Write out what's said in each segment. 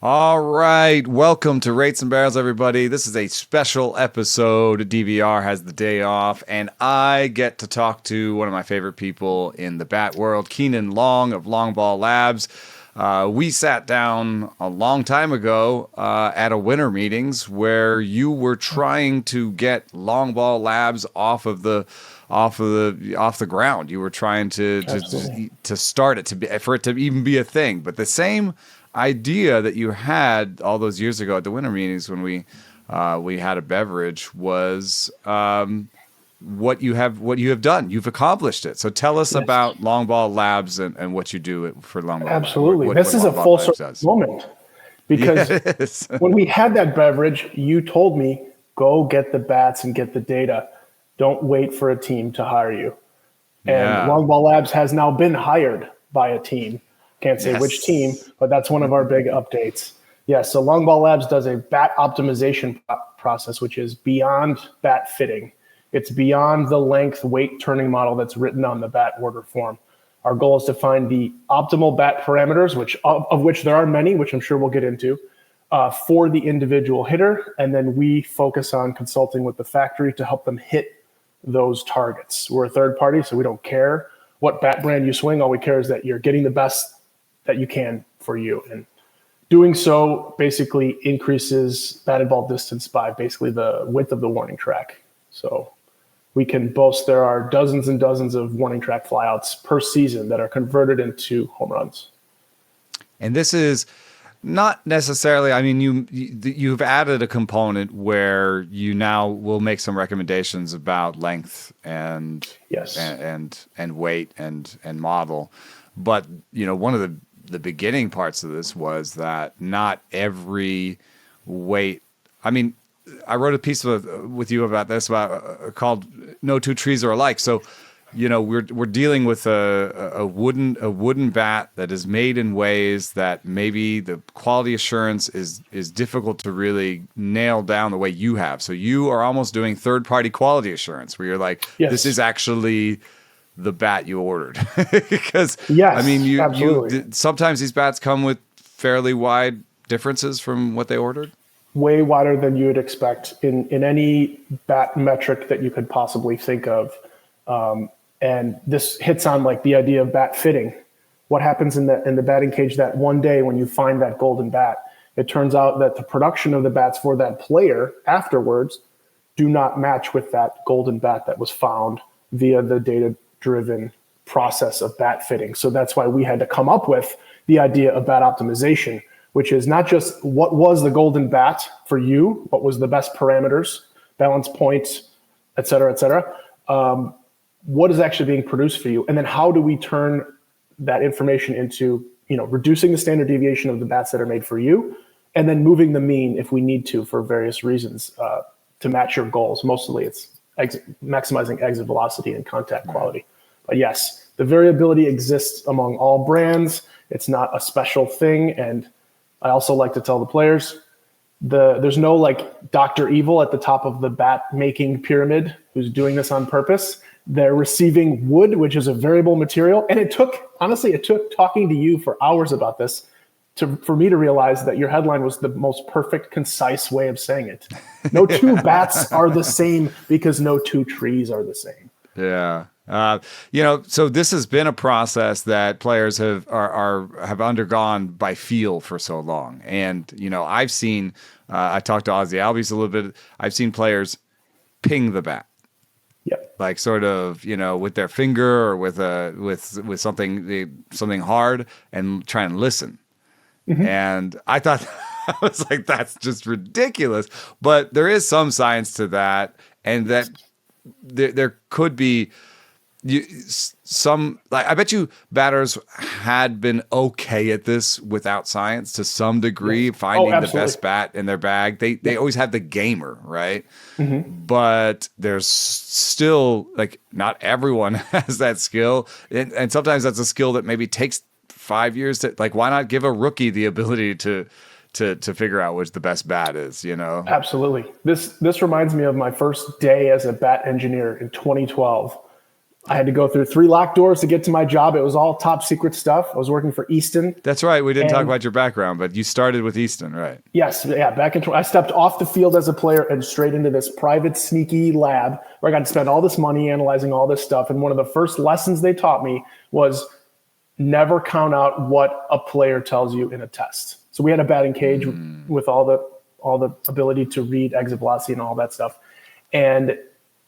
All right, welcome to Rates and Barrels, everybody. This is a special episode. DVR has the day off, and I get to talk to one of my favorite people in the bat world, Keenan Long of LongBall Labs. We sat down a long time ago at a winter meetings where you were trying to get LongBall Labs off the ground. You were trying to start it for it to even be a thing. But the same idea that you had all those years ago at the winter meetings when we had a beverage was what you have done. You've accomplished it. So tell us about LongBall Labs and what you do for LongBall. Absolutely. This is a full circle moment because when we had that beverage, you told me, go get the bats and get the data. Don't wait for a team to hire you. And LongBall Labs has now been hired by a team. Can't say which team, but that's one of our big updates. So LongBall Labs does a bat optimization process, which is beyond bat fitting. It's beyond the length, weight, turning model that's written on the bat order form. Our goal is to find the optimal bat parameters, of which there are many, which I'm sure we'll get into, for the individual hitter. And then we focus on consulting with the factory to help them hit those targets. We're a third party, so we don't care what bat brand you swing. All we care is that you're getting the best that you can for you. And doing so basically increases batted ball distance by basically the width of the warning track. So we can boast there are dozens and dozens of warning track flyouts per season that are converted into home runs. And this is not necessarily, I mean, you've added a component where you now will make some recommendations about length and weight and model. But, one of the beginning parts of this was that not every weight. I mean, I wrote a piece with you about this called "No Two Trees Are Alike." So, we're dealing with a wooden bat that is made in ways that maybe the quality assurance is difficult to really nail down the way you have. So you are almost doing third party quality assurance where you're like, this is actually the bat you ordered. Because I mean, you sometimes these bats come with fairly wide differences from what they ordered. Way wider than you would expect in any bat metric that you could possibly think of. And this hits on like the idea of bat fitting. What happens in the batting cage that one day when you find that golden bat? It turns out that the production of the bats for that player afterwards do not match with that golden bat that was found via the data-driven process of bat fitting. So that's why we had to come up with the idea of bat optimization, which is not just what was the golden bat for you, what was the best parameters, balance points, et cetera, what is actually being produced for you, and then how do we turn that information into, reducing the standard deviation of the bats that are made for you, and then moving the mean if we need to for various reasons to match your goals. Mostly it's maximizing exit velocity and contact quality. But yes, the variability exists among all brands. It's not a special thing. And I also like to tell the players, there's no like Dr. Evil at the top of the bat making pyramid who's doing this on purpose. They're receiving wood, which is a variable material. And it took talking to you for hours about this for me to realize that your headline was the most perfect, concise way of saying it. No two bats are the same because no two trees are the same. Yeah. So this has been a process that players have undergone by feel for so long. And, I've seen, I talked to Ozzy Albies a little bit. I've seen players ping the bat. Like sort of, with their finger or with something hard and try and listen. Mm-hmm. And I thought, I was like, that's just ridiculous. But there is some science to that. And that there could be I bet you batters had been okay at this without science to some degree, finding the best bat in their bag. They always had the gamer, right? Mm-hmm. But there's still like not everyone has that skill, and sometimes that's a skill that maybe takes 5 years to like. Why not give a rookie the ability to figure out which the best bat is? Absolutely. This reminds me of my first day as a bat engineer in 2012. I had to go through 3 locked doors to get to my job. It was all top secret stuff. I was working for Easton. That's right. We didn't talk about your background, but you started with Easton, right? Yes. Yeah. I stepped off the field as a player and straight into this private, sneaky lab where I got to spend all this money analyzing all this stuff. And one of the first lessons they taught me was never count out what a player tells you in a test. So we had a batting cage with all the ability to read exit velocity and all that stuff. And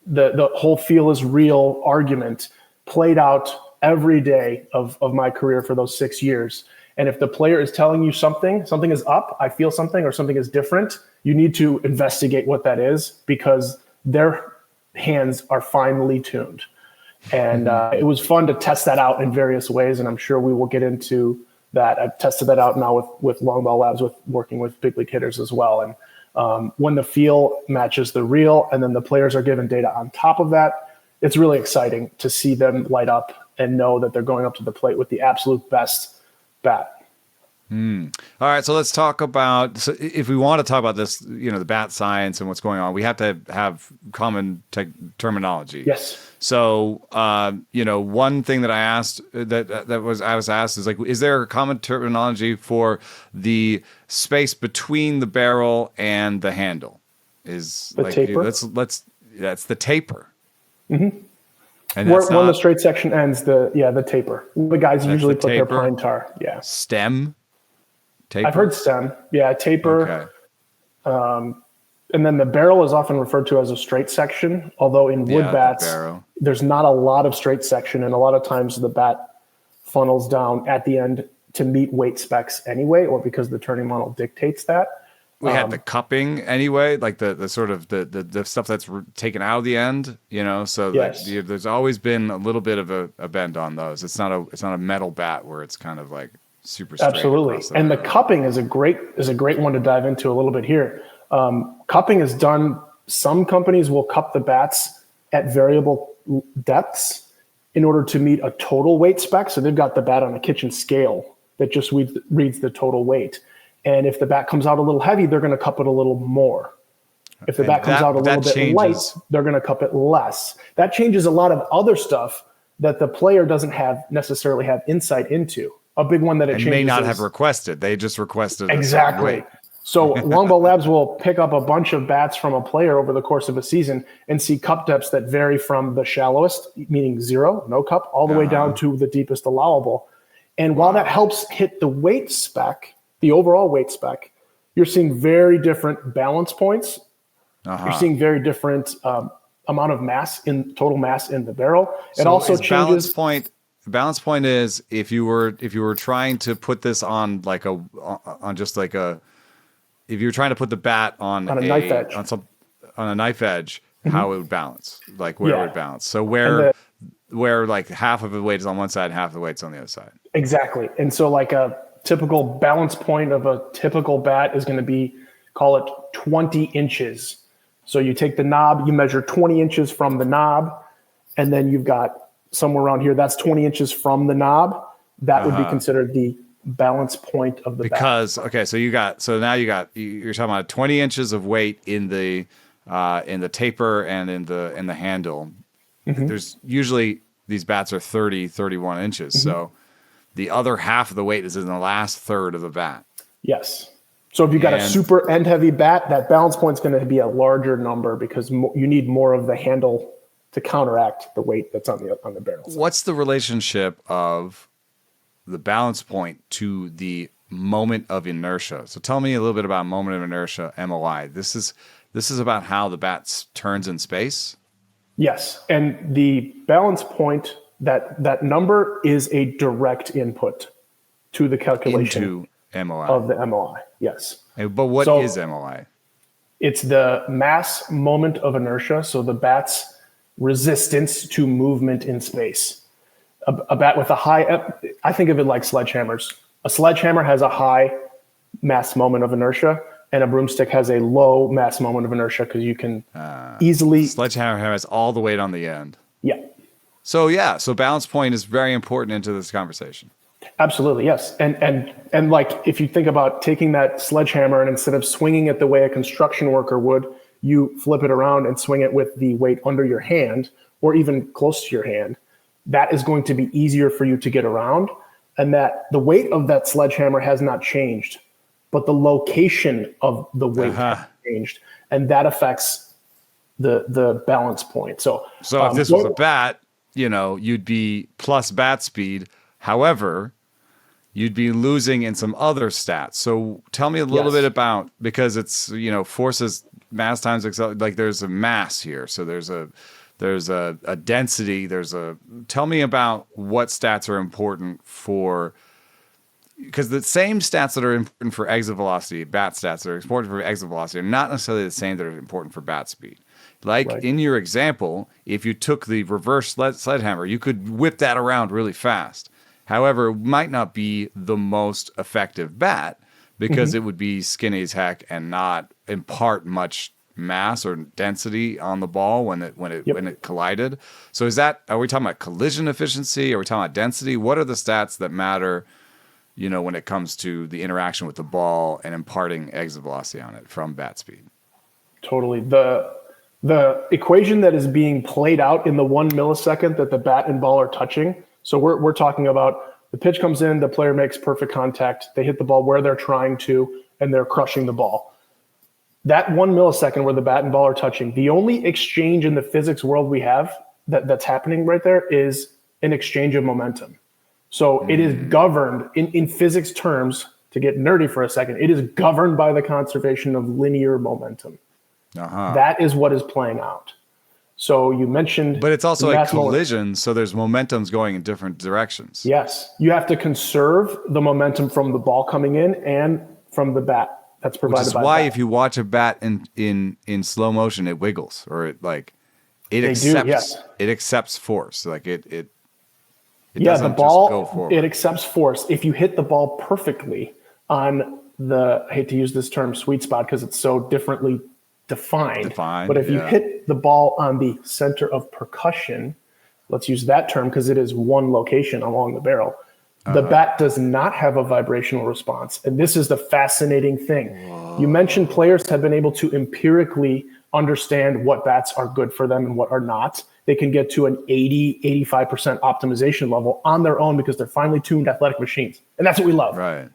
the whole feel is real argument played out every day of my career for those 6 years. And if the player is telling you something is up, I feel something, or something is different, you need to investigate what that is, because their hands are finely tuned. And it was fun to test that out in various ways. And I'm sure we will get into that. I've tested that out now with LongBall Labs, with working with big league hitters as well. And when the feel matches the real, and then the players are given data on top of that, it's really exciting to see them light up and know that they're going up to the plate with the absolute best bat. All right, so let's talk about, so if we want to talk about this, the bat science and what's going on, we have to have common terminology. Yes. So, one thing that I was asked is, like, is there a common terminology for the space between the barrel and the handle? Is the like, taper? That's the taper. Mm-hmm. And when the straight section ends, the taper. The guys usually put taper. their pine tar. Yeah. Stem. Taper? I've heard stem. Yeah, taper. Okay. And then the barrel is often referred to as a straight section, although in wood bats, there's not a lot of straight section, and a lot of times the bat funnels down at the end to meet weight specs anyway, or because the turning model dictates that. We had the cupping anyway, like the sort of the stuff that's taken out of the end, So yes. There's always been a little bit of a bend on those. It's not a metal bat where it's kind of like super straight. Absolutely, and the cupping is a great one to dive into a little bit here. Cupping is done. Some companies will cup the bats at variable depths in order to meet a total weight spec. So they've got the bat on a kitchen scale that just reads the total weight. And if the bat comes out a little heavy, they're going to cup it a little more. If the bat comes out a little bit light, they're going to cup it less. That changes a lot of other stuff that the player doesn't necessarily have insight into. A big one that it changes may not have requested. They just requested exactly. So LongBall Labs will pick up a bunch of bats from a player over the course of a season and see cup depths that vary from the shallowest, meaning 0, no cup, all the way down to the deepest allowable. And while that helps hit the weight spec, the overall weight spec, you're seeing very different balance points. You're seeing very different amount of total mass in the barrel. It also changes. Balance point is if you were trying to put this on if you were trying to put the bat on a knife edge, on a knife edge, how it would balance, like where it would balance. So where like half of the weight is on one side, half of the weight's on the other side. Exactly. And so like a typical balance point of a typical bat is going to be, call it 20 inches. So you take the knob, you measure 20 inches from the knob, and then you've got somewhere around here, that's 20 inches from the knob. That would be considered the balance point of the bat. Okay, so you're talking about 20 inches of weight in the taper and in the handle. There's usually, these bats are 31 inches. So the other half of the weight is in the last third of the bat. Yes. So if you've got a super end heavy bat, that balance point is going to be a larger number because you need more of the handle to counteract the weight that's on the barrel. What's the relationship of the balance point to the moment of inertia? So tell me a little bit about moment of inertia, MOI. This is about how the bat turns in space? Yes. And the balance point, that number is a direct input to the calculation into MOI. Of the MOI. Yes. But what is MOI? It's the mass moment of inertia. So the bat's resistance to movement in space. A bat with a high, I think of it like sledgehammers. A sledgehammer has a high mass moment of inertia, and a broomstick has a low mass moment of inertia because you can easily. Sledgehammer has all the weight on the end. Yeah. So balance point is very important into this conversation. Absolutely, yes. And like if you think about taking that sledgehammer and instead of swinging it the way a construction worker would, you flip it around and swing it with the weight under your hand or even close to your hand. that is going to be easier for you to get around, and that the weight of that sledgehammer has not changed, but the location of the weight has changed, and that affects the balance point. So if this was a bat, you'd be plus bat speed. However, you'd be losing in some other stats. So tell me a little bit about, because it's, forces mass times like there's a mass here. So there's a density. Tell me about what stats are important for, because the same stats that are important for exit velocity, bat stats that are important for exit velocity, are not necessarily the same that are important for bat speed. Like in your example, if you took the reverse sledgehammer, you could whip that around really fast. However, it might not be the most effective bat because it would be skinny as heck and not impart much mass or density on the ball when it collided. So are we talking about collision efficiency? Are we talking about density? What are the stats that matter, when it comes to the interaction with the ball and imparting exit velocity on it from bat speed? Totally. The equation that is being played out in the 1 millisecond that the bat and ball are touching. So we're talking about the pitch comes in, the player makes perfect contact, they hit the ball where they're trying to, and they're crushing the ball. That 1 millisecond where the bat and ball are touching, the only exchange in the physics world we have that's happening right there is an exchange of momentum. So it is governed in physics terms, to get nerdy for a second, it is governed by the conservation of linear momentum. That is what is playing out. So you mentioned, but it's also a collision, so there's momentums going in different directions. Yes, you have to conserve the momentum from the ball coming in and from the bat that's provided. Which is why if you watch a bat in slow motion, it wiggles, or it accepts force, like it doesn't the ball, just go forward. It accepts force. If you hit the ball perfectly on I hate to use this term sweet spot because it's so differently defined, but if you hit the ball on the center of percussion, let's use that term because it is one location along the barrel, the bat does not have a vibrational response. And this is the fascinating thing. You mentioned players have been able to empirically understand what bats are good for them and what are not. They can get to an 80-85% optimization level on their own because they're finely tuned athletic machines. And that's what we love. Right.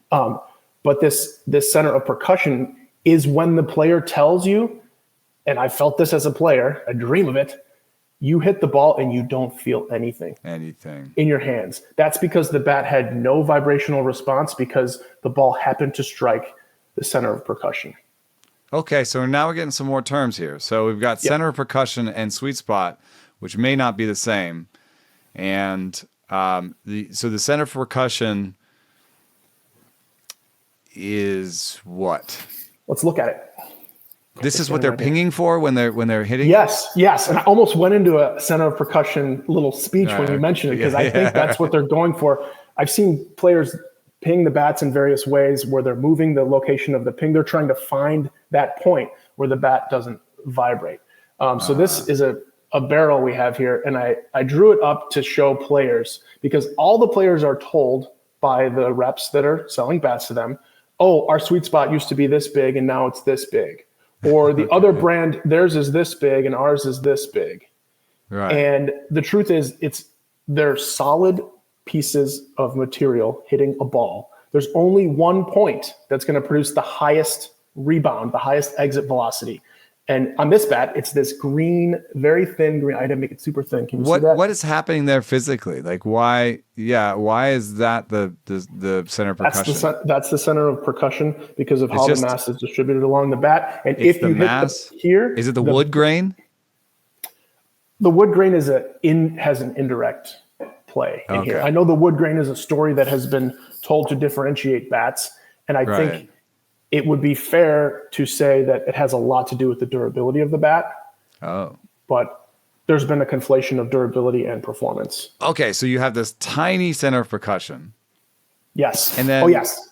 But this center of percussion is when the player tells you, and I felt this as a player, I dream of it, you hit the ball and you don't feel anything in your hands. That's because the bat had no vibrational response because the ball happened to strike the center of percussion. Okay, so now we're getting some more terms here. So we've got center of percussion and sweet spot, which may not be the same. And the center of percussion is what? Let's look at it. This is what they're pinging for when they're hitting? Yes. And I almost went into a center of percussion little speech when you mentioned it because I think that's what they're going for. I've seen players ping the bats in various ways where they're moving the location of the ping. They're trying to find that point where the bat doesn't vibrate. So this is a barrel we have here, and I drew it up to show players because all the players are told by the reps that are selling bats to them, oh, our sweet spot used to be this big and now it's this big. Or the other brand, theirs is this big and ours is this big. Right. And the truth is, they're solid pieces of material hitting a ball. There's only one point that's going to produce the highest rebound, the highest exit velocity. And on this bat, it's this green, very thin green. I had to make it super thin. Can you see that? What is happening there physically? Like why is that the center of percussion? That's the center of percussion because of how the mass is distributed along the bat. And if you hit here, is it the wood grain? The wood grain has an indirect play in here. I know the wood grain is a story that has been told to differentiate bats, and I think it would be fair to say that it has a lot to do with the durability of the bat. Oh. But there's been a conflation of durability and performance. Okay, so you have this tiny center of percussion. Yes. And then, yes.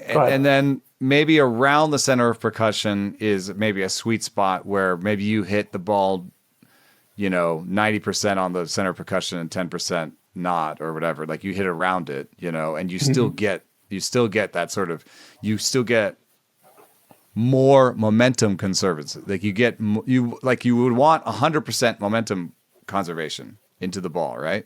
And then maybe around the center of percussion is maybe a sweet spot where maybe you hit the ball, 90% on the center of percussion and 10% not, or whatever. Like you hit around it, and you still get that sort of, you still get more momentum conservancy. Like you would want 100% momentum conservation into the ball, right?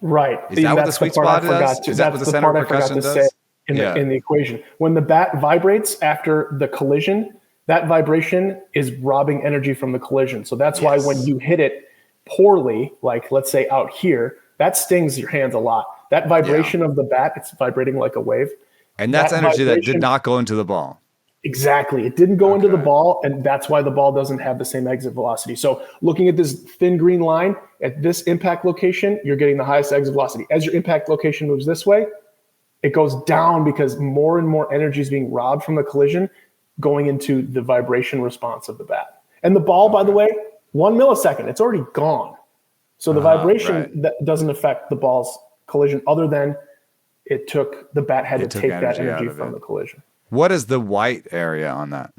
Right. Is that what the sweet spot does? Is that what the center of percussion does? In the equation. When the bat vibrates after the collision, that vibration is robbing energy from the collision. So that's why when you hit it poorly, like let's say out here, that stings your hands a lot. That vibration of the bat, it's vibrating like a wave. And that's energy that did not go into the ball. Exactly. It didn't go into the ball, and that's why the ball doesn't have the same exit velocity. So looking at this thin green line, at this impact location, you're getting the highest exit velocity. As your impact location moves this way, it goes down because more and more energy is being robbed from the collision going into the vibration response of the bat. And the ball, by the way, 1 millisecond, it's already gone. So the vibration that doesn't affect the ball's collision other than the bat had to take that energy from the collision. What is the white area on that?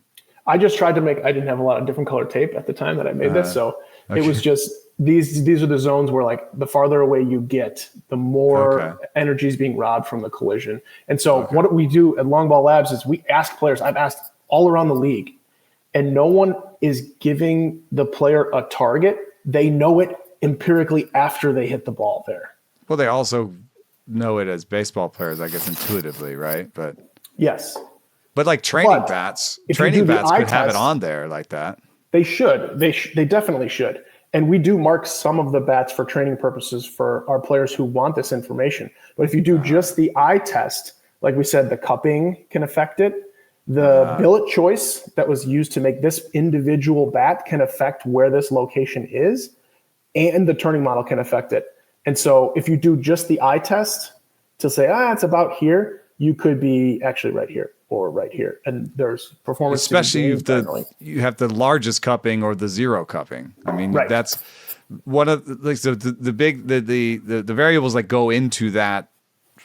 I just tried to I didn't have a lot of different color tape at the time that I made this. So it was just, these are the zones where like the farther away you get, the more energy is being robbed from the collision. And so what we do at LongBall Labs is we ask players, I've asked all around the league, and no one is giving the player a target. They know it empirically after they hit the ball there. Well, they also know it as baseball players, I guess, intuitively, right? But yes. But like training bats could have it on there like that. They should. They definitely should. And we do mark some of the bats for training purposes for our players who want this information. But if you do just the eye test, like we said, the cupping can affect it. The billet choice that was used to make this individual bat can affect where this location is, and the turning model can affect it. And so if you do just the eye test to say, it's about here, you could be actually right here or right here. And there's performance. Especially if you have the largest cupping or the zero cupping. I mean, that's one of the variables that go into that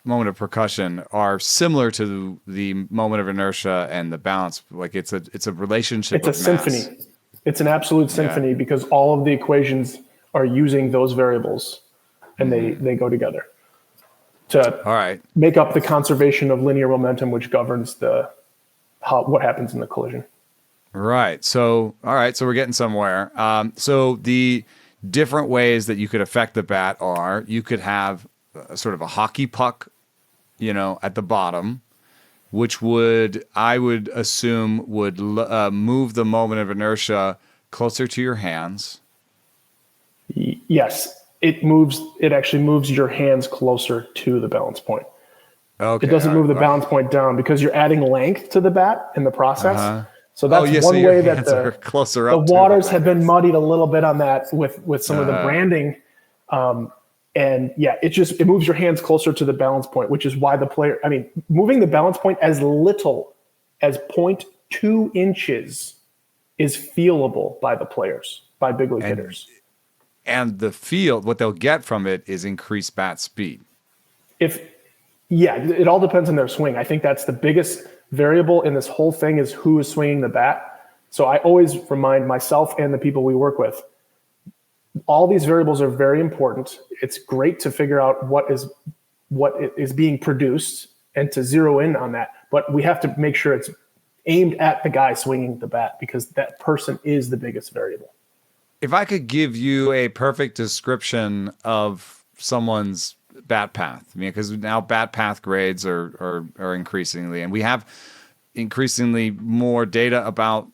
moment of percussion are similar to the moment of inertia and the balance. Like it's a relationship. It's a symphony. It's an absolute symphony because all of the equations are using those variables and they go together to make up the conservation of linear momentum, which governs what happens in the collision. Right. So, so we're getting somewhere. So the different ways that you could affect the bat are you could have sort of a hockey puck, at the bottom, which I would assume would move the moment of inertia closer to your hands. Yes. It actually moves your hands closer to the balance point. Okay. It doesn't move the balance point down because you're adding length to the bat in the process. So that's one way that the waters have been muddied a little bit on that with some of the branding. It moves your hands closer to the balance point, which is why moving the balance point as little as 0.2 inches is feelable by the players, by big league hitters. And the field, what they'll get from it is increased bat speed. It all depends on their swing. I think that's the biggest variable in this whole thing is who is swinging the bat. So I always remind myself and the people we work with, all these variables are very important. It's great to figure out what is being produced and to zero in on that. But we have to make sure it's aimed at the guy swinging the bat because that person is the biggest variable. If I could give you a perfect description of someone's bat path, because now bat path grades are increasingly, and we have increasingly more data about,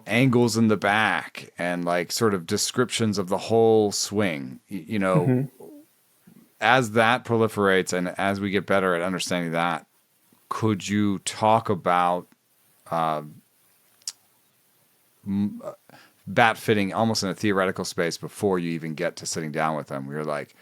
angles in the back and like sort of descriptions of the whole swing, as that proliferates and as we get better at understanding that, could you talk about bat fitting almost in a theoretical space before you even get to sitting down with them? We're like,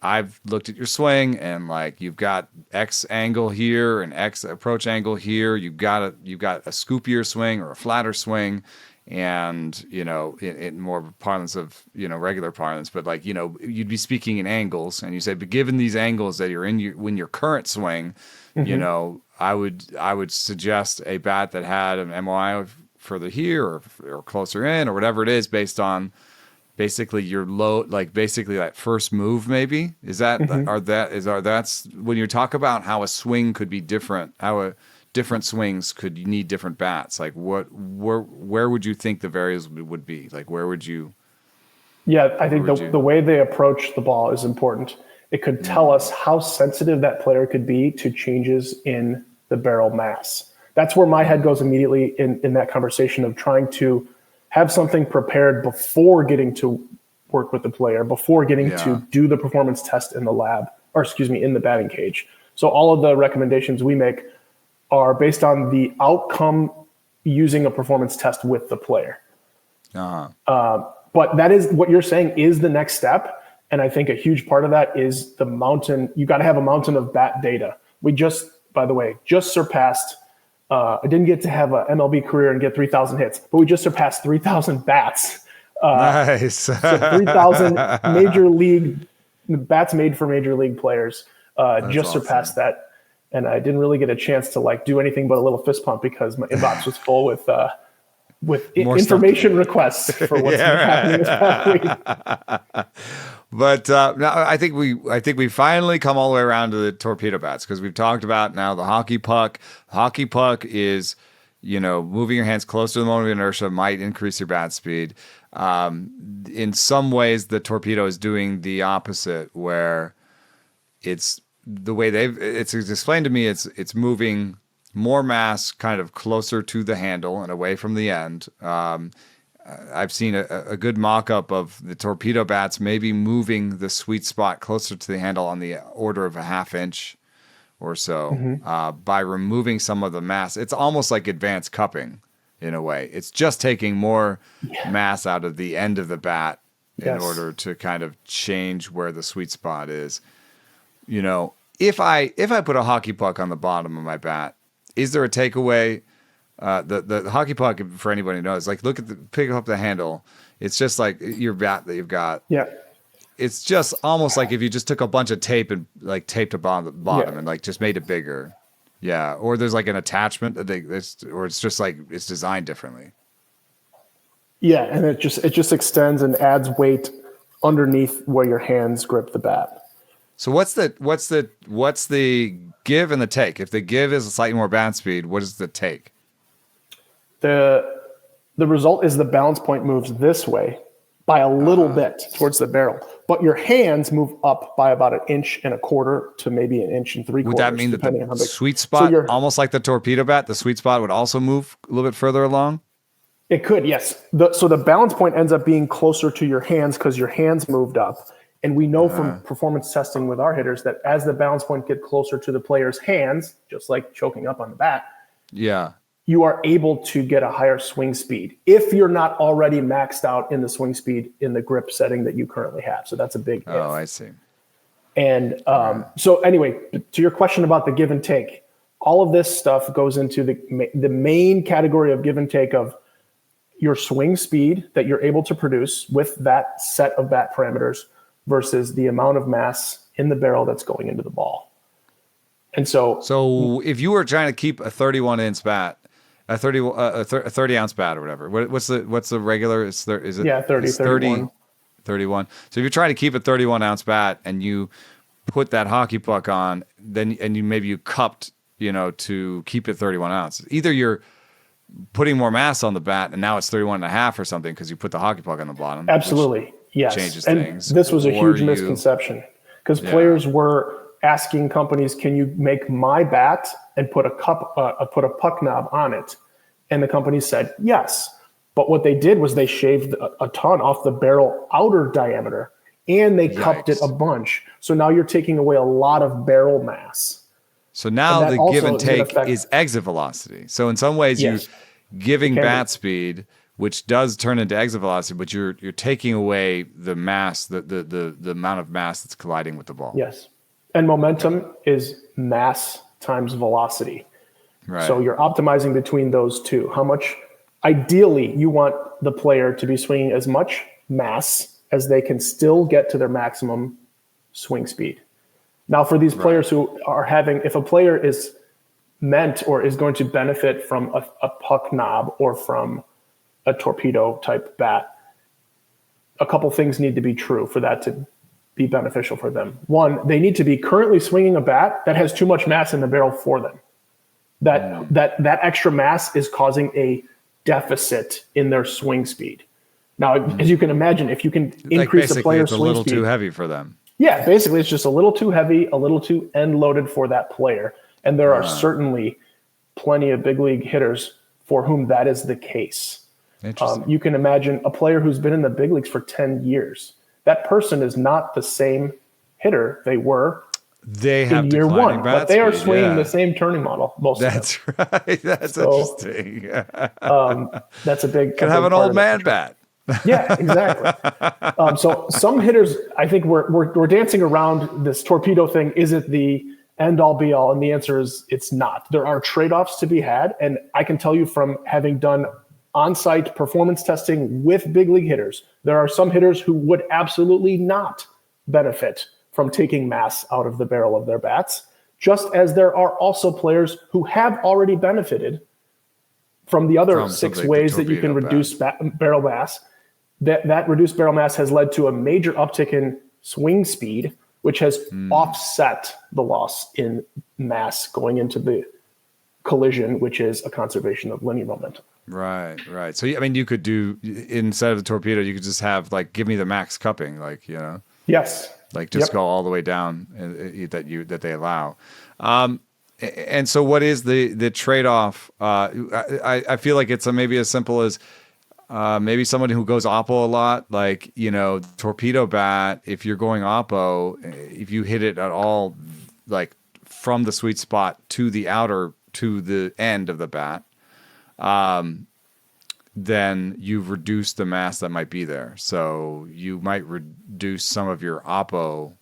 I've looked at your swing and like you've got X angle here and X approach angle here. You've got a scoopier swing or a flatter swing, and in more parlance of regular parlance, but like you'd be speaking in angles, and you say, but given these angles that you're in when your current swing, I would suggest a bat that had an MOI further here or closer in or whatever it is based on basically your low, like basically that first move maybe is that that's when you talk about how a swing could be different, how different swings could need different bats, like where would you think the variables would be, like where would you Yeah, I think the way they approach the ball is important. It could tell us how sensitive that player could be to changes in the barrel mass. That's where my head goes immediately in that conversation of trying to have something prepared before getting to work with the player, before getting to do the performance test in the lab, or in the batting cage. So all of the recommendations we make are based on the outcome using a performance test with the player. But that is what you're saying is the next step. And I think a huge part of that is the mountain. You got to have a mountain of bat data. We just, by the way, surpassed, I didn't get to have an MLB career and get 3,000 hits, but we just surpassed 3,000 bats. Nice. So 3,000 major league bats made for major league players just surpassed that. And I didn't really get a chance to do anything but a little fist pump because my inbox was full with more information requests for what's happening this past week. But now I think we finally come all the way around to the torpedo bats because we've talked about now the hockey puck. Hockey puck is, moving your hands closer to the moment of inertia might increase your bat speed. In some ways, the torpedo is doing the opposite, where it's the way it's explained to me. It's moving more mass kind of closer to the handle and away from the end. I've seen a good mock-up of the torpedo bats maybe moving the sweet spot closer to the handle on the order of a half inch or so by removing some of the mass. It's almost like advanced cupping in a way. It's just taking more mass out of the end of the bat in order to kind of change where the sweet spot is. If I put a hockey puck on the bottom of my bat, is there a takeaway? The hockey puck, for anybody who knows, pick up the handle. It's just like your bat that you've got. Yeah. It's just almost like if you just took a bunch of tape and taped the bottom and just made it bigger. Yeah. Or there's an attachment or it's just it's designed differently. Yeah, and it just extends and adds weight underneath where your hands grip the bat. So what's the give and the take? If the give is slightly more bat speed, what is the take? The result is the balance point moves this way by a little bit towards the barrel, but your hands move up by about 1.25 inches to maybe 1.75 inches. Would that mean that the sweet spot, almost like the torpedo bat, the sweet spot would also move a little bit further along? It could, yes. So the balance point ends up being closer to your hands because your hands moved up. And we know from performance testing with our hitters that as the balance point get closer to the player's hands, just like choking up on the bat, you are able to get a higher swing speed if you're not already maxed out in the swing speed in the grip setting that you currently have. So that's a big if. I see. And so anyway, to your question about the give and take, all of this stuff goes into the main category of give and take of your swing speed that you're able to produce with that set of bat parameters versus the amount of mass in the barrel that's going into the ball. And so if you were trying to keep a 31-inch bat, a 30-ounce bat or whatever, what's the regular? Is it 31. 31. So if you're trying to keep a 31-ounce bat and you put that hockey puck on, then you cupped, to keep it 31 ounces. Either you're putting more mass on the bat and now it's 31.5 or something because you put the hockey puck on the bottom. Absolutely. Yes. Changes and things. This was a huge misconception because players were asking companies, can you make my bat and put a puck knob on it? And the company said, yes. But what they did was they shaved a ton off the barrel outer diameter and they cupped it a bunch. So now you're taking away a lot of barrel mass. So now the give and take is exit velocity. So in some ways you're giving bat speed, which does turn into exit velocity, but you're taking away the mass, the amount of mass that's colliding with the ball. Yes. And momentum is mass times velocity. Right. So you're optimizing between those two. How much, ideally, you want the player to be swinging as much mass as they can still get to their maximum swing speed. Now, for these players who are if a player is meant or is going to benefit from a puck knob or from a torpedo type bat, a couple things need to be true for that to be beneficial for them. One, they need to be currently swinging a bat that has too much mass in the barrel for them. That extra mass is causing a deficit in their swing speed. Now, as you can imagine, if you can increase a player's swing speed, it's a little too heavy for them. Yeah, basically it's just a little too heavy, a little too end loaded for that player. And there are certainly plenty of big league hitters for whom that is the case. You can imagine a player who's been in the big leagues for 10 years. That person is not the same hitter they were in year one, but they are swinging the same turning model. That's right. That's interesting. That's a big. Can have an old man bat. Yeah, exactly. So some hitters, I think we're dancing around this torpedo thing. Is it the end all be all? And the answer is it's not. There are trade-offs to be had. And I can tell you from having done on-site performance testing with big league hitters, there are some hitters who would absolutely not benefit from taking mass out of the barrel of their bats, just as there are also players who have already benefited from the other six ways that you can reduce barrel mass. That reduced barrel mass has led to a major uptick in swing speed, which has offset the loss in mass going into the collision, which is a conservation of linear momentum. Right. So, I mean, you could do, instead of the torpedo, you could just have, like, give me the max cupping, like, you know? Yes. Like, just go all the way down that they allow. And so what is the trade-off? I feel like it's maybe as simple as maybe somebody who goes oppo a lot, like, you know, torpedo bat, if you're going oppo, if you hit it at all, like from the sweet spot to the end of the bat, then you've reduced the mass that might be there. So you might reduce some of your oppo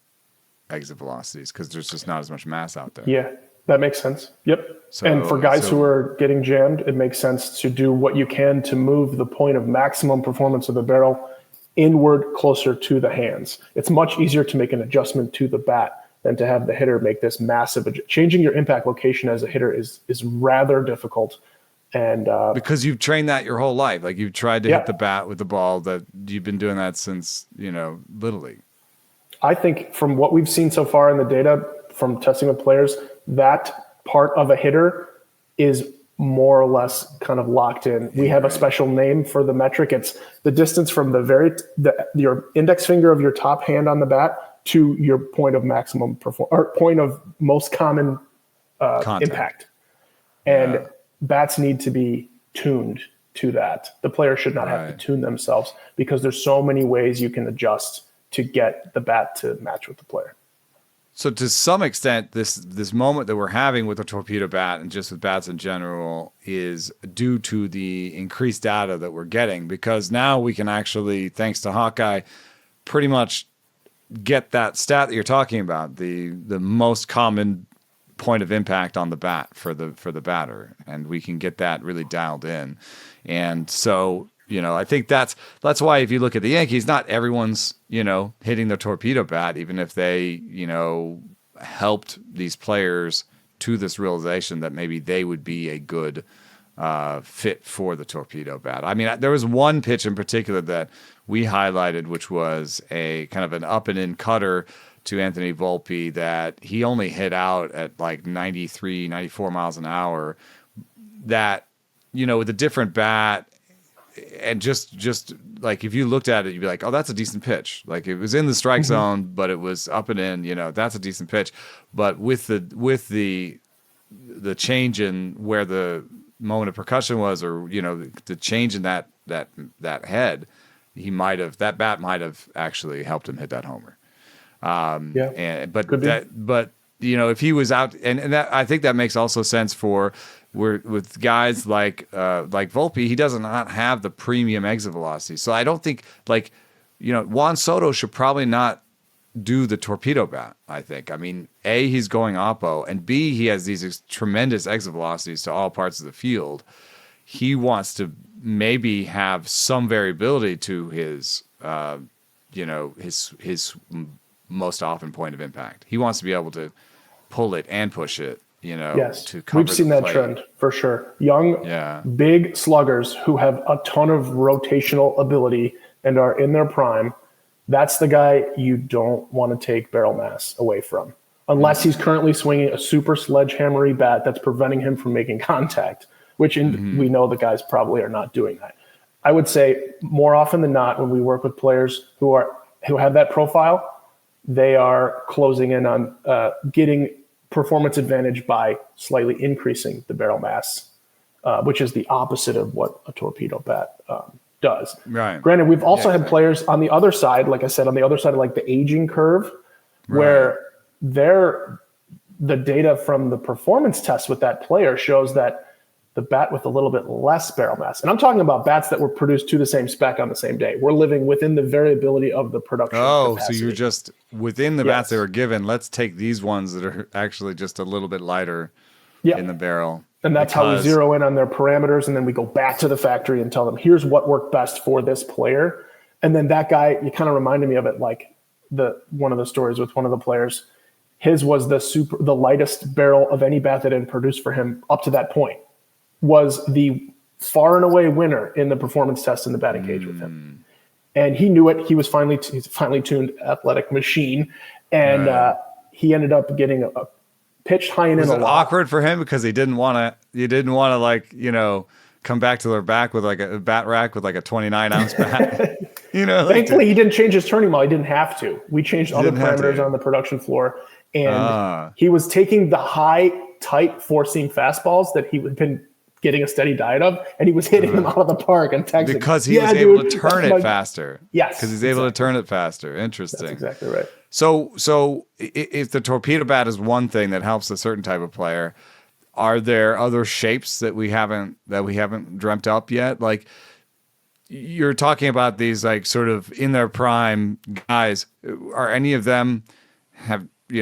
exit velocities because there's just not as much mass out there. Yeah. That makes sense. Yep. And for guys who are getting jammed, it makes sense to do what you can to move the point of maximum performance of the barrel inward closer to the hands. It's much easier to make an adjustment to the bat than to have the hitter make this massive changing your impact location as a hitter is rather difficult. And because you've trained that your whole life, like you've tried to hit the bat with the ball, that you've been doing that since, you know, Little League. I think from what we've seen so far in the data from testing with players, that part of a hitter is more or less kind of locked in. We have a special name for the metric. It's the distance from your index finger of your top hand on the bat to your point of maximum or point of most common impact. And bats need to be tuned to that. The player should not have to tune themselves because there's so many ways you can adjust to get the bat to match with the player. So to some extent, this moment that we're having with the torpedo bat and just with bats in general is due to the increased data that we're getting, because now we can actually, thanks to Hawkeye, pretty much get that stat that you're talking about, the most common point of impact on the bat for the batter, and we can get that really dialed in. And so, you know, I think that's why if you look at the Yankees, not everyone's, you know, hitting the torpedo bat, even if they, you know, helped these players to this realization that maybe they would be a good fit for the torpedo bat. I mean, there was one pitch in particular that we highlighted, which was a kind of an up and in cutter to Anthony Volpe that he only hit out at like 93, 94 miles an hour. That, you know, with a different bat, and just like if you looked at it, you'd be like, oh, that's a decent pitch. Like it was in the strike zone, but it was up and in. You know, that's a decent pitch. But with the change in where the moment of percussion was, or you know, the change in that head, that bat might have actually helped him hit that homer. But you know, if he was out, and that, I think that makes also sense for. With guys like Volpe, he does not have the premium exit velocity. So I don't think, like, you know, Juan Soto should probably not do the torpedo bat, I think. I mean, A, he's going oppo, and B, he has these tremendous exit velocities to all parts of the field. He wants to maybe have some variability to his, you know, his most often point of impact. He wants to be able to pull it and push it. You know, to cover we've seen that trend for sure. Young, big sluggers who have a ton of rotational ability and are in their prime. That's the guy you don't want to take barrel mass away from, unless he's currently swinging a super sledgehammery bat that's preventing him from making contact, which we know the guys probably are not doing that. I would say more often than not, when we work with players who have that profile, they are closing in on getting performance advantage by slightly increasing the barrel mass, which is the opposite of what a torpedo bat does. Right. Granted, we've also had players on the other side, like I said, on the other side of like the aging curve, where the data from the performance test with that player shows that the bat with a little bit less barrel mass. And I'm talking about bats that were produced to the same spec on the same day. We're living within the variability of the production capacity. So you're just within the bats they were given. Let's take these ones that are actually just a little bit lighter in the barrel. And that's how we zero in on their parameters. And then we go back to the factory and tell them, here's what worked best for this player. And then that guy, you kind of reminded me of it, like one of the stories with one of the players. His was the lightest barrel of any bat that had been produced for him up to that point. Was the far and away winner in the performance test in the batting cage with him. And he knew it. He's a finely tuned athletic machine. And he ended up getting a pitched high and in a lot. Was it awkward for him because he didn't want to like, come back to their back with like a bat rack with like a 29-ounce bat? Thankfully, he didn't change his turning ball. He didn't have to. We changed other parameters on the production floor. And he was taking the high, tight four-seam fastballs that he had been getting a steady diet of, and he was hitting them out of the park and texting. Because he was able to turn it faster. Yes. Because he's able to turn it faster. Interesting. That's exactly right. So if the torpedo bat is one thing that helps a certain type of player, are there other shapes that we haven't dreamt up yet? Like, you're talking about these like sort of in their prime guys. Are any of them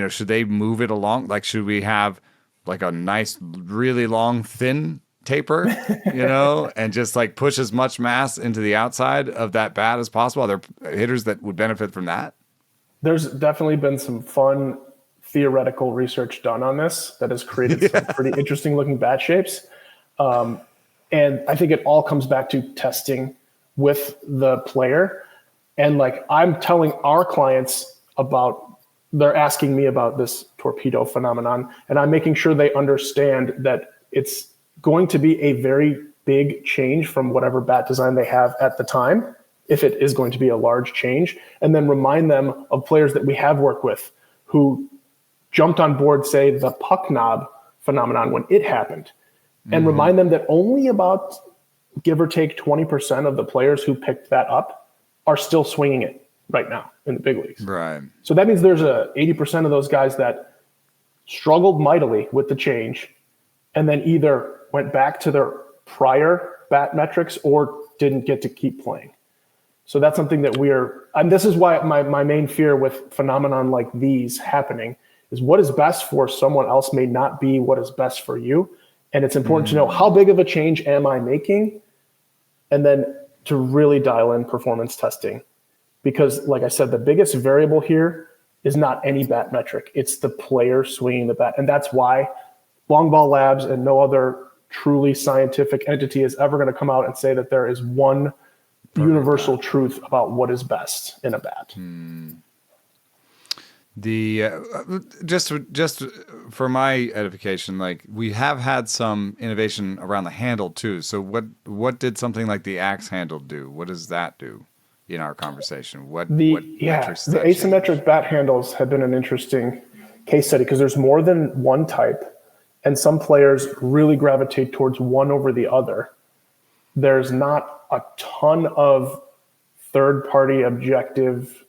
should they move it along? Like, should we have like a nice, really long, thin taper, and just like push as much mass into the outside of that bat as possible? Are there hitters that would benefit from that? There's definitely been some fun theoretical research done on this that has created some pretty interesting looking bat shapes. And I think it all comes back to testing with the player. And like I'm telling our clients they're asking me about this torpedo phenomenon, and I'm making sure they understand that it's going to be a very big change from whatever bat design they have at the time, if it is going to be a large change, and then remind them of players that we have worked with who jumped on board, say, the puck knob phenomenon when it happened, and remind them that only about, give or take, 20% of the players who picked that up are still swinging it right now in the big leagues. Right. So that means there's 80% of those guys that struggled mightily with the change and then either went back to their prior bat metrics or didn't get to keep playing. So that's something that and this is why my main fear with phenomenon like these happening is what is best for someone else may not be what is best for you. And it's important to know how big of a change am I making, and then to really dial in performance testing. Because like I said, the biggest variable here is not any bat metric. It's the player swinging the bat. And that's why LongBall Labs and no other truly scientific entity is ever going to come out and say that there is one universal truth about what is best in a bat. The just for my edification, like we have had some innovation around the handle too. So what did something like the axe handle do? What does that do in our conversation? The asymmetric bat handles have been an interesting case study because there's more than one type, and some players really gravitate towards one over the other. There's not a ton of third-party objective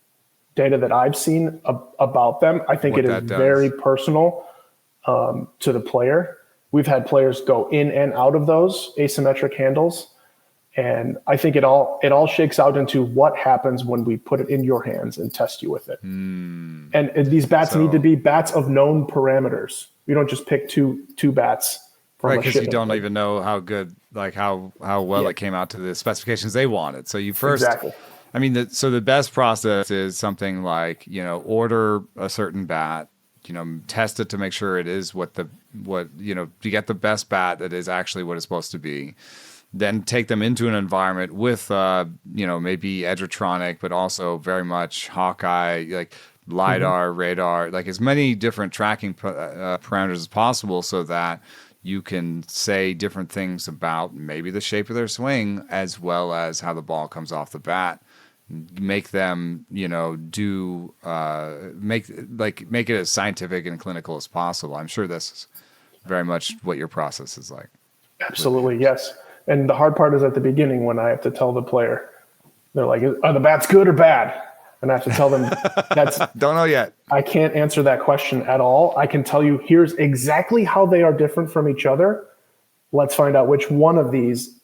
data that I've seen about them. I think it is very personal to the player. We've had players go in and out of those asymmetric handles. And I think it all shakes out into what happens when we put it in your hands and test you with it. And these bats need to be bats of known parameters. You don't just pick two bats. Right, because you don't even know how good, like how well it came out to the specifications they wanted. So you first, I mean, so the best process is something like, order a certain bat, test it to make sure it is you get the best bat that is actually what it's supposed to be. Then take them into an environment with, maybe Edgertronic, but also very much Hawkeye, like LiDAR, radar, like as many different tracking parameters as possible so that you can say different things about maybe the shape of their swing as well as how the ball comes off the bat. Make them, make it as scientific and clinical as possible. I'm sure this is very much what your process is like. Absolutely, yes. And the hard part is at the beginning when I have to tell the player, they're like, are the bats good or bad? And I have to tell them don't know yet. I can't answer that question at all. I can tell you here's exactly how they are different from each other. Let's find out which one of these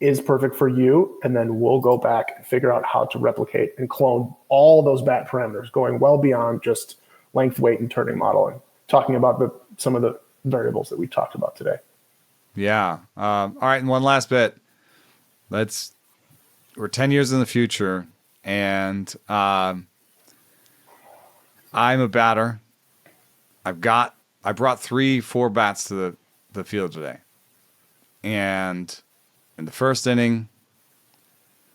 is perfect for you, and then we'll go back and figure out how to replicate and clone all those bat parameters, going well beyond just length, weight, and turning model, and talking about some of the variables that we talked about today. Yeah. All right, and one last bit. We're 10 years in the future, and I'm a batter. I brought 3-4 bats to the field today, and in the first inning,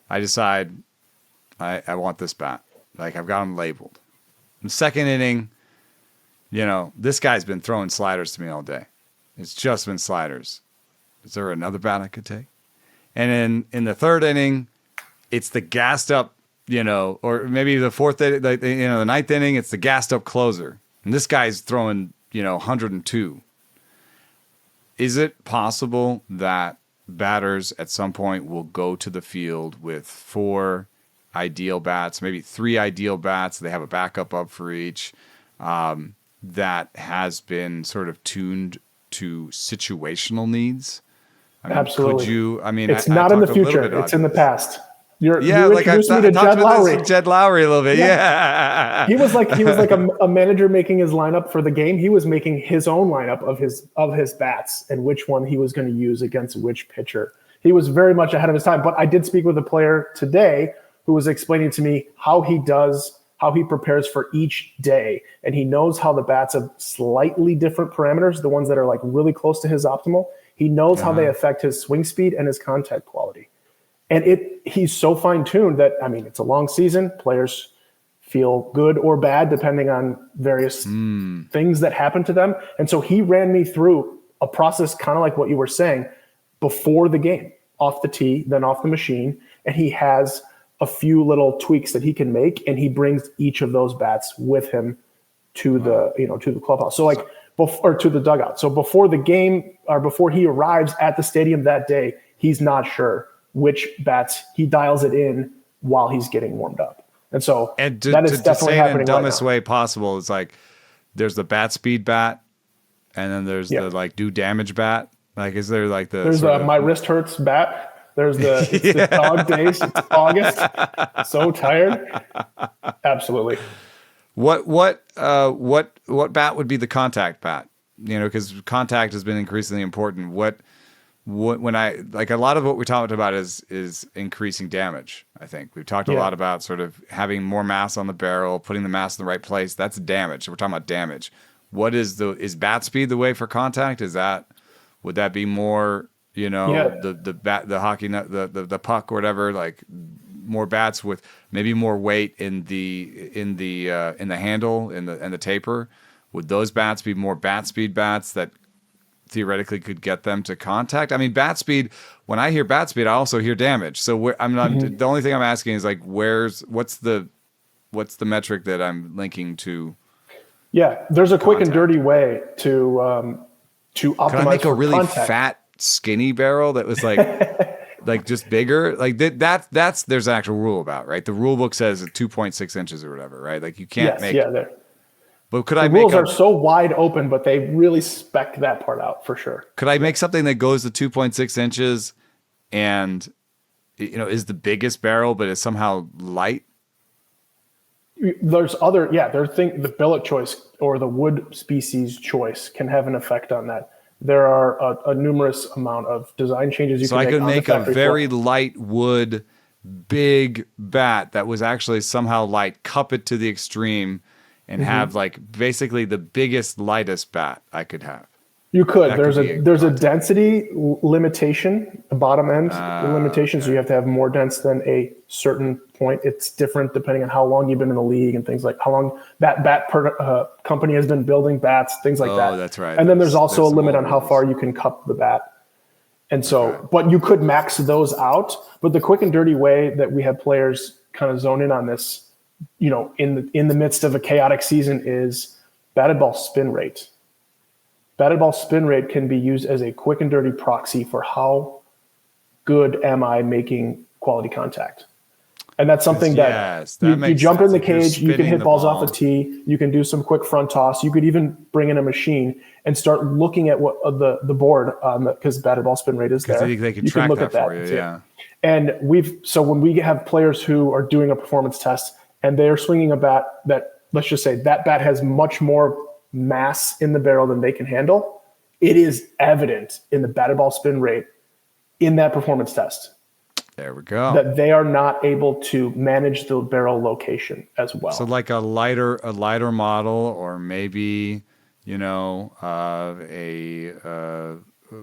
I decide I want this bat. Like, I've got them labeled. In the second inning, this guy's been throwing sliders to me all day. It's just been sliders. Is there another bat I could take? And in the third inning, it's the gassed up, or maybe the fourth inning, the ninth inning, it's the gassed up closer. And this guy's throwing, 102. Is it possible that batters at some point will go to the field with 4 ideal bats, maybe 3 ideal bats? They have a backup up for each, that has been sort of tuned to situational needs. Absolutely. It's not in the future. It's in the past. You like I introduced me to Jed Lowry. Jed Lowry a little bit. Yeah. He was like a manager making his lineup for the game. He was making his own lineup of his bats and which one he was going to use against which pitcher. He was very much ahead of his time. But I did speak with a player today who was explaining to me how he prepares for each day. And he knows how the bats have slightly different parameters, the ones that are like really close to his optimal. He knows how they affect his swing speed and his contact quality. And he's so fine-tuned that, it's a long season. Players feel good or bad depending on various things that happen to them. And so he ran me through a process kind of like what you were saying before the game, off the tee, then off the machine. And he has a few little tweaks that he can make, and he brings each of those bats with him to the clubhouse. So or to the dugout. So before the game, or before he arrives at the stadium that day, he's not sure which bats. He dials it in while he's getting warmed up. And so that is definitely happening in the dumbest right way possible. It's like there's the bat speed bat, and then there's the do damage bat. Like, is there like there's my wrist hurts bat. There's the dog days. It's August. So tired. Absolutely. What bat would be the contact bat? Because contact has been increasingly important. When I like, a lot of what we talked about is increasing damage. I think we've talked a lot about sort of having more mass on the barrel, putting the mass in the right place. That's damage. We're talking about damage. Is bat speed the way for contact? Would that be more, the bat, the hockey, the puck or whatever, like more bats with maybe more weight in the handle and the taper? Would those bats be more bat speed bats that theoretically could get them to contact? Bat speed, when I hear bat speed, I also hear damage. So I'm not, the only thing I'm asking is like, what's the metric that I'm linking to? Yeah, there's a quick and dirty way to optimize. Can I make a really contact. fat, skinny barrel that was like just bigger? Like that's there's an actual rule about, right? The rule book says 2.6 inches or whatever, right? Like you can't make. Yeah, there. But could the I make rules are so wide open, but they really spec that part out for sure. Could I make something that goes to 2.6 inches and is the biggest barrel, but is somehow light? There's the billet choice or the wood species choice can have an effect on that. There are a numerous amount of design changes you can make. So I could make a very light wood, big bat that was actually somehow light, cup it to the extreme, and have like basically the biggest, lightest bat I could have. You could. There's a density limitation, a bottom end limitation. Okay. So you have to have more dense than a certain point. It's different depending on how long you've been in the league and things like how long that bat company has been building bats, things like that. Oh, that's right. And then there's also a limit on how far you can cup the bat. And so, but you could max those out. But the quick and dirty way that we have players kind of zone in on this, in the midst of a chaotic season, is batted ball spin rate. Batted ball spin rate can be used as a quick and dirty proxy for how good am I making quality contact. And that's something that you jump in the cage, you can hit balls off the tee, you can do some quick front toss, you could even bring in a machine and start looking at what the board, because batted ball spin rate is there. They can track that for you, yeah. And so when we have players who are doing a performance test and they're swinging a bat that, let's just say that bat has much more mass in the barrel than they can handle, it is evident in the batted ball spin rate in that performance test. There we go. That they are not able to manage the barrel location as well. So like a lighter model, or maybe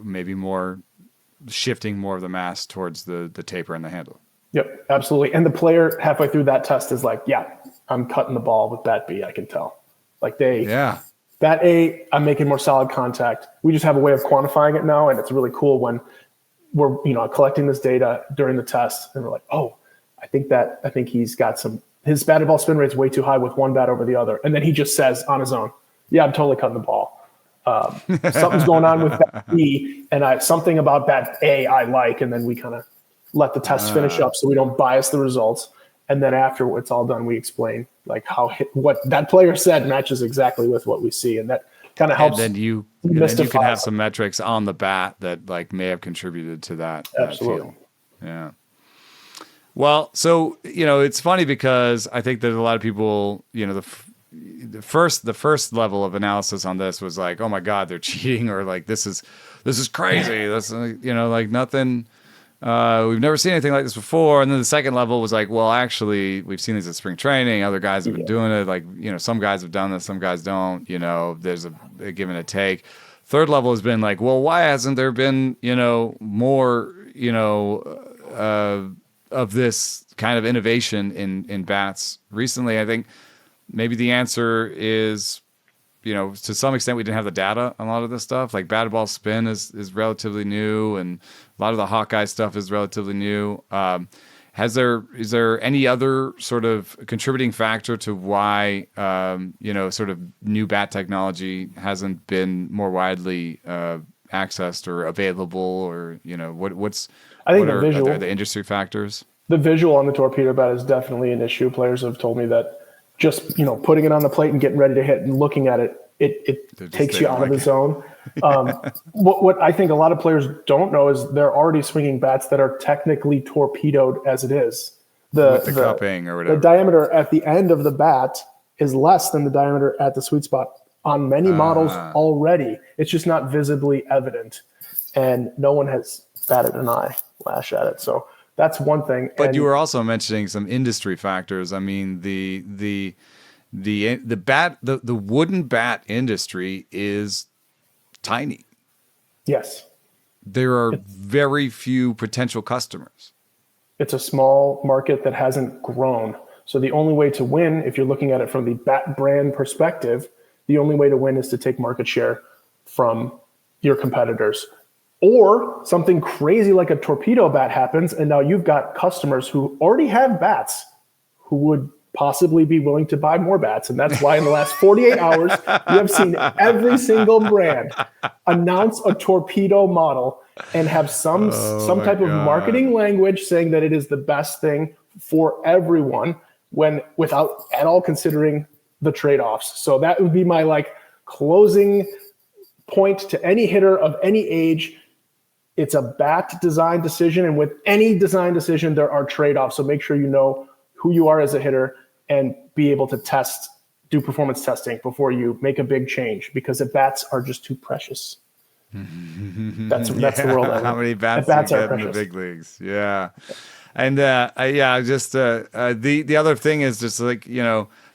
maybe more shifting more of the mass towards the taper and the handle. Yep, absolutely. And the player halfway through that test is like, yeah, I'm cutting the ball with bat B. I can tell. Like bat A, I'm making more solid contact. We just have a way of quantifying it now, and it's really cool when we're collecting this data during the test, and we're like, oh, I think he's got his batted ball spin rate's way too high with one bat over the other, and then he just says on his own, yeah, I'm totally cutting the ball. Something's going on with bat B, and something about bat A I like, and then we kind of let the test finish up so we don't bias the results. And then after it's all done, we explain like what that player said matches exactly with what we see, and that kind of helps. And then you can have some metrics on the bat that like may have contributed to that. Absolutely. That feel. Yeah. Well, so it's funny because I think that a lot of people, the first level of analysis on this was like, oh my God, they're cheating, or like this is crazy. That's like nothing. We've never seen anything like this before. And then the second level was like, well, actually, we've seen these at spring training. Other guys have been doing it. Like, some guys have done this, some guys don't. There's a give and a take. Third level has been like, well, why hasn't there been, more, of this kind of innovation in bats recently? I think maybe the answer is, to some extent, we didn't have the data on a lot of this stuff. Like batted ball spin is relatively new, and a lot of the Hawkeye stuff is relatively new. Is there any other sort of contributing factor to why sort of new bat technology hasn't been more widely accessed or available, or what's I think the visual, are the industry factors? The visual on the Torpedo Bat is definitely an issue. Players have told me that just putting it on the plate and getting ready to hit and looking at it, it takes you out of the zone. What I think a lot of players don't know is they're already swinging bats that are technically torpedoed as it is. The cupping or whatever. The diameter at the end of the bat is less than the diameter at the sweet spot on many models already. It's just not visibly evident, and no one has batted an eyelash at it. So that's one thing. But you were also mentioning some industry factors. I mean, the wooden bat industry is tiny. Yes. There are very few potential customers. It's a small market that hasn't grown. So the only way to win, if you're looking at it from the bat brand perspective, the only way to win is to take market share from your competitors. Or something crazy like a Torpedo Bat happens, and now you've got customers who already have bats who would possibly be willing to buy more bats. And that's why in the last 48 hours, you have seen every single brand announce a Torpedo model and have some type of marketing language saying that it is the best thing for everyone, when without at all considering the trade-offs. So that would be my closing point to any hitter of any age. It's a bat design decision, and with any design decision, there are trade-offs. So make sure you know who you are as a hitter and be able to do performance testing before you make a big change, because the bats are just too precious. That's the world. How many bats do you get in the big leagues? Yeah. And the other thing is just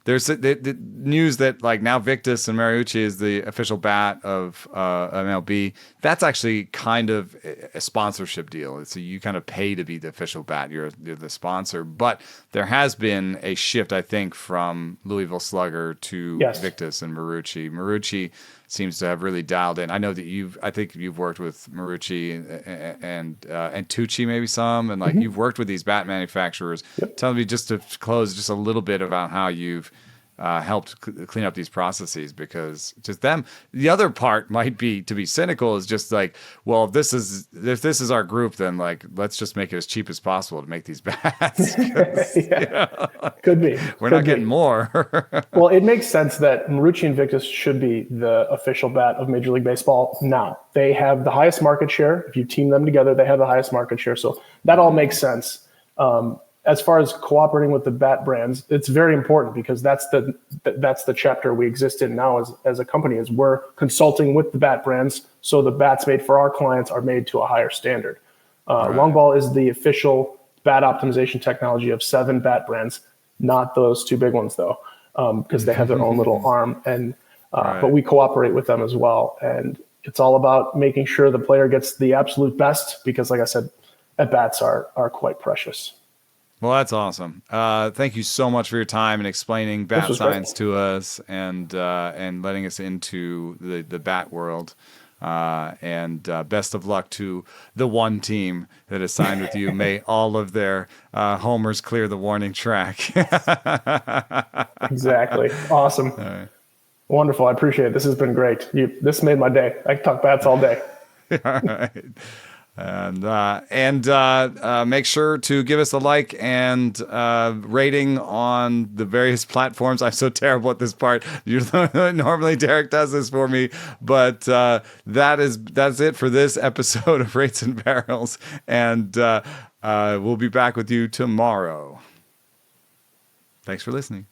there's the news that like now Victus and Mariucci is the official bat of MLB. That's actually kind of a sponsorship deal. So you kind of pay to be the official bat. You're the sponsor. But there has been a shift, I think, from Louisville Slugger to Victus and Mariucci. Mariucci seems to have really dialed in. I know that I think you've worked with Mariucci and Tucci maybe some, and like you've worked with these bat manufacturers. Tell me just to close just a little bit about how you've helped clean up these processes, because just them. The other part might be, to be cynical, is just like, well, if this is our group, then like let's just make it as cheap as possible to make these bats. Could be. We're not getting more. Well, it makes sense that Mariucci and Victus should be the official bat of Major League Baseball now. They have the highest market share. If you team them together, they have the highest market share. So that all makes sense. As far as cooperating with the bat brands, it's very important, because that's the chapter we exist in now as a company, is we're consulting with the bat brands. So the bats made for our clients are made to a higher standard. LongBall is the official bat optimization technology of 7 bat brands, not those 2 big ones though, because they have their own little arm. And but we cooperate with them as well. And it's all about making sure the player gets the absolute best, because like I said, at bats are quite precious. Well, that's awesome. Thank you so much for your time and explaining bat science to us, and letting us into the bat world. And best of luck to the one team that has signed with you. May all of their homers clear the warning track. Exactly. Awesome. Right. Wonderful. I appreciate it. This has been great. This made my day. I can talk bats all day. All right. And make sure to give us a like and rating on the various platforms. I'm so terrible at this part. Normally Derek does this for me, but that's it for this episode of Rates and Barrels, and we'll be back with you tomorrow. Thanks for listening.